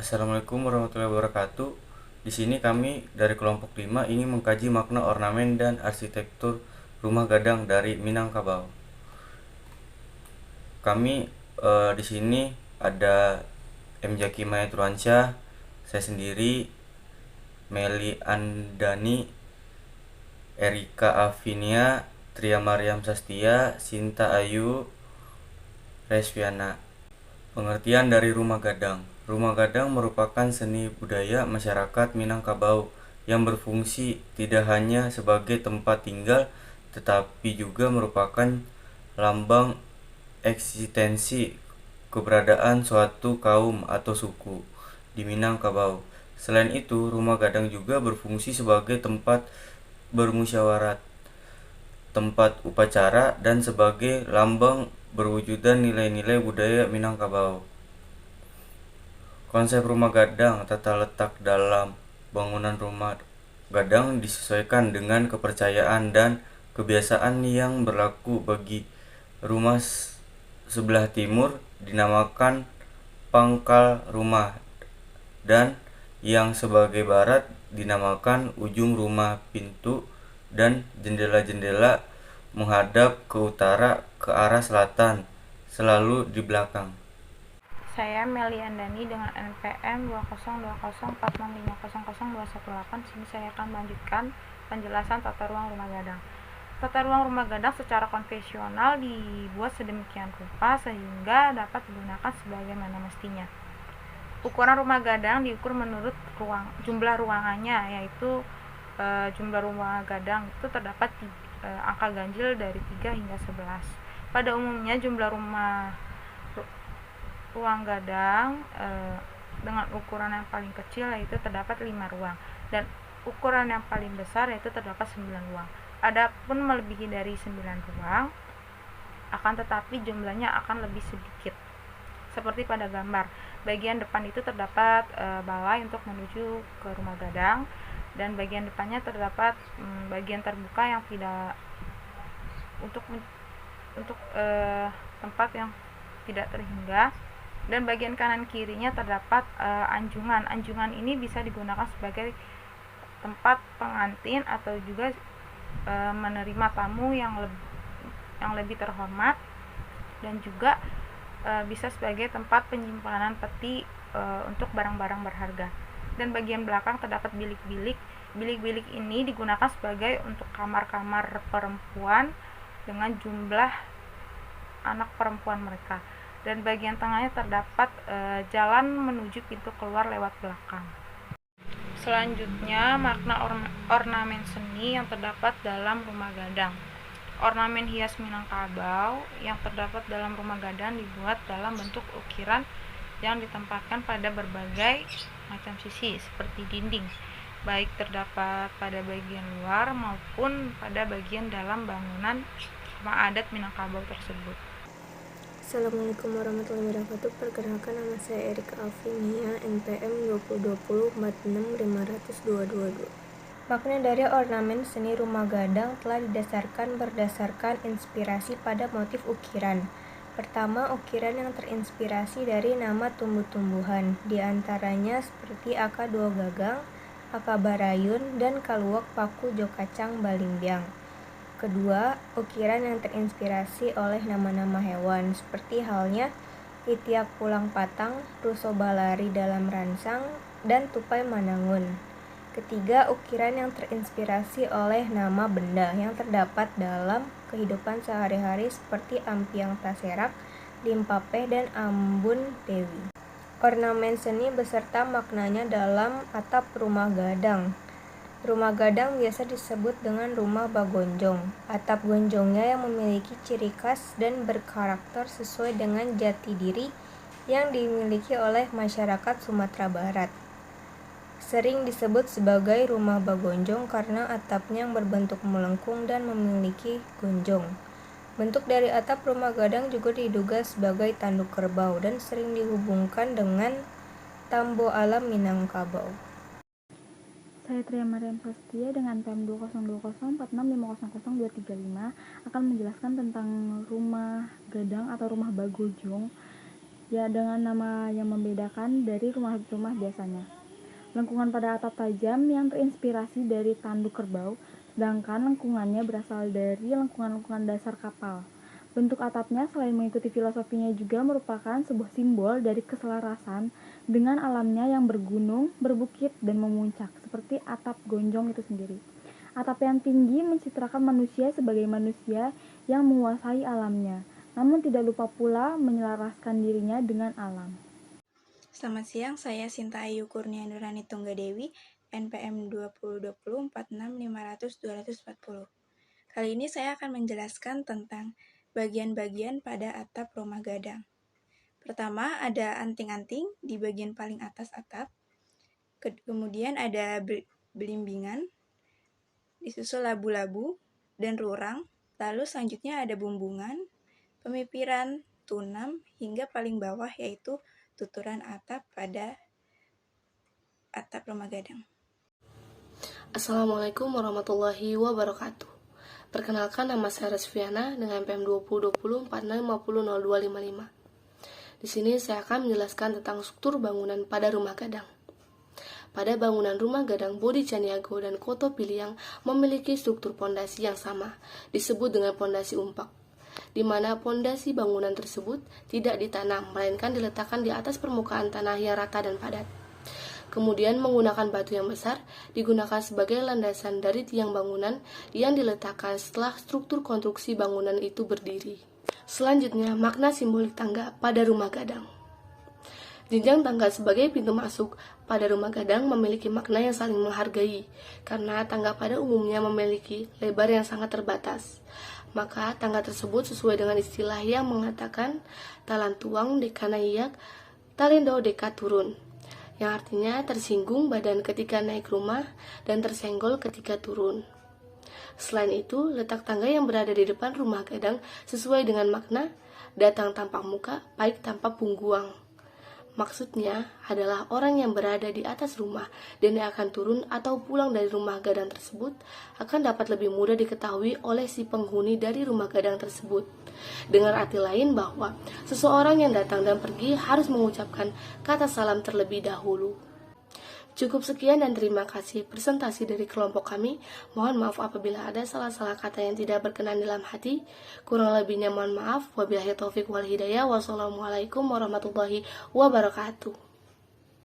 Assalamualaikum warahmatullahi wabarakatuh. Di sini kami dari kelompok 5 ingin mengkaji makna ornamen dan arsitektur rumah gadang dari Minangkabau. Kami di sini ada M. Jaki Mayatruansyah, saya sendiri, Meli Andani, Erika Avinia, Tria Mariam Sastia, Sinta Ayu, Resviana. Pengertian dari rumah gadang. Rumah gadang merupakan seni budaya masyarakat Minangkabau yang berfungsi tidak hanya sebagai tempat tinggal tetapi juga merupakan lambang eksistensi keberadaan suatu kaum atau suku di Minangkabau. Selain itu, rumah gadang juga berfungsi sebagai tempat bermusyawarat, tempat upacara, dan sebagai lambang berwujudan nilai-nilai budaya Minangkabau. Konsep rumah gadang, tata letak dalam bangunan rumah gadang disesuaikan dengan kepercayaan dan kebiasaan yang berlaku. Bagi rumah sebelah timur dinamakan pangkal rumah, dan yang sebagai barat dinamakan ujung rumah. Pintu dan jendela-jendela menghadap ke utara ke arah selatan, selalu di belakang. Saya Meli Andani dengan NPM 2020465000218. Sini saya akan melanjutkan penjelasan tata ruang rumah gadang. Tata ruang rumah gadang secara konvensional dibuat sedemikian rupa sehingga dapat digunakan sebagaimana mestinya. Ukuran rumah gadang diukur menurut jumlah ruangannya, yaitu jumlah rumah gadang itu terdapat angka ganjil dari 3 hingga 11. Pada umumnya jumlah ruang gadang dengan ukuran yang paling kecil yaitu terdapat 5 ruang dan ukuran yang paling besar yaitu terdapat 9 ruang. Adapun melebihi dari 9 ruang, akan tetapi jumlahnya akan lebih sedikit. Seperti pada gambar, bagian depan itu terdapat balai untuk menuju ke rumah gadang, dan bagian depannya terdapat bagian terbuka yang tidak untuk tempat yang tidak terhingga, dan bagian kanan kirinya terdapat anjungan. Anjungan ini bisa digunakan sebagai tempat pengantin atau juga menerima tamu yang lebih terhormat, dan juga bisa sebagai tempat penyimpanan peti untuk barang-barang berharga. Dan bagian belakang terdapat bilik-bilik. Bilik-bilik ini digunakan sebagai untuk kamar-kamar perempuan dengan jumlah anak perempuan mereka. Dan bagian tengahnya terdapat jalan menuju pintu keluar lewat belakang. Selanjutnya, makna ornamen seni yang terdapat dalam rumah gadang. Ornamen hias Minangkabau yang terdapat dalam rumah gadang dibuat dalam bentuk ukiran yang ditempatkan pada berbagai macam sisi seperti dinding, baik terdapat pada bagian luar maupun pada bagian dalam bangunan rumah adat Minangkabau tersebut. Assalamualaikum warahmatullahi wabarakatuh. Perkenalkan, nama saya Erika Avinia, NPM 20204650022. Makna dari ornamen seni rumah gadang telah berdasarkan inspirasi pada motif ukiran. Pertama, ukiran yang terinspirasi dari nama tumbuh-tumbuhan, di antaranya seperti aka dua gagang, aka barayun, dan kaluak paku jokacang balimbiang. Kedua, ukiran yang terinspirasi oleh nama-nama hewan, seperti halnya titiak pulang patang, ruso balari dalam ransang, dan tupai manangun. Ketiga, ukiran yang terinspirasi oleh nama benda yang terdapat dalam kehidupan sehari-hari seperti ampiang taserak, limpapeh, dan ambun dewi. Ornamen seni beserta maknanya dalam atap rumah gadang. Rumah gadang biasa disebut dengan rumah bagonjong. Atap gonjongnya yang memiliki ciri khas dan berkarakter sesuai dengan jati diri yang dimiliki oleh masyarakat Sumatera Barat. Sering disebut sebagai rumah bagonjong karena atapnya yang berbentuk melengkung dan memiliki gonjong. Bentuk dari atap rumah gadang juga diduga sebagai tanduk kerbau dan sering dihubungkan dengan tambo alam Minangkabau. Saya Tria Mariam Sastia dengan PEM 2020465000235 akan menjelaskan tentang rumah gadang atau rumah bagojong. ya dengan nama yang membedakan dari rumah-rumah biasanya. Lengkungan pada atap tajam yang terinspirasi dari tanduk kerbau, sedangkan lengkungannya berasal dari lengkungan-lengkungan dasar kapal. Bentuk atapnya selain mengikuti filosofinya juga merupakan sebuah simbol dari keselarasan dengan alamnya yang bergunung, berbukit, dan memuncak, seperti atap gonjong itu sendiri. Atap yang tinggi mencitrakan manusia sebagai manusia yang menguasai alamnya, namun tidak lupa pula menyelaraskan dirinya dengan alam. Selamat siang, saya Sinta Ayu Kurnia Nurani Tunggadewi, NPM 2020-46-500-240. Kali ini saya akan menjelaskan tentang bagian-bagian pada atap rumah gadang. Pertama, ada anting-anting di bagian paling atas atap. Kemudian ada belimbingan, disusul labu-labu dan rurang. Lalu selanjutnya ada bumbungan, pemipiran, tunam, hingga paling bawah yaitu tuturan atap pada atap rumah gadang. Assalamualaikum warahmatullahi wabarakatuh. Perkenalkan, nama saya Resviana dengan PM 2020-4650-0255. Di sini saya akan menjelaskan tentang struktur bangunan pada rumah gadang. Pada bangunan rumah gadang Bodi Caniago dan Koto Piliang memiliki struktur pondasi yang sama, disebut dengan pondasi umpak, di mana pondasi bangunan tersebut tidak ditanam, melainkan diletakkan di atas permukaan tanah yang rata dan padat. Kemudian menggunakan batu yang besar digunakan sebagai landasan dari tiang bangunan yang diletakkan setelah struktur konstruksi bangunan itu berdiri. Selanjutnya, makna simbolik tangga pada rumah gadang. Jenjang tangga sebagai pintu masuk pada rumah gadang memiliki makna yang saling menghargai, karena tangga pada umumnya memiliki lebar yang sangat terbatas. Maka tangga tersebut sesuai dengan istilah yang mengatakan talantuang deka naiyak, talendo deka turun, yang artinya tersinggung badan ketika naik rumah dan tersenggol ketika turun. Selain itu, letak tangga yang berada di depan rumah gadang sesuai dengan makna datang tanpa muka, baik tanpa pungguang. Maksudnya adalah orang yang berada di atas rumah dan yang akan turun atau pulang dari rumah gadang tersebut akan dapat lebih mudah diketahui oleh si penghuni dari rumah gadang tersebut. Dengan arti lain bahwa seseorang yang datang dan pergi harus mengucapkan kata salam terlebih dahulu. Cukup sekian dan terima kasih presentasi dari kelompok kami. Mohon maaf apabila ada salah-salah kata yang tidak berkenan dalam hati. Kurang lebihnya mohon maaf. Wabillahi taufik wal hidayah. Wassalamualaikum warahmatullahi wabarakatuh.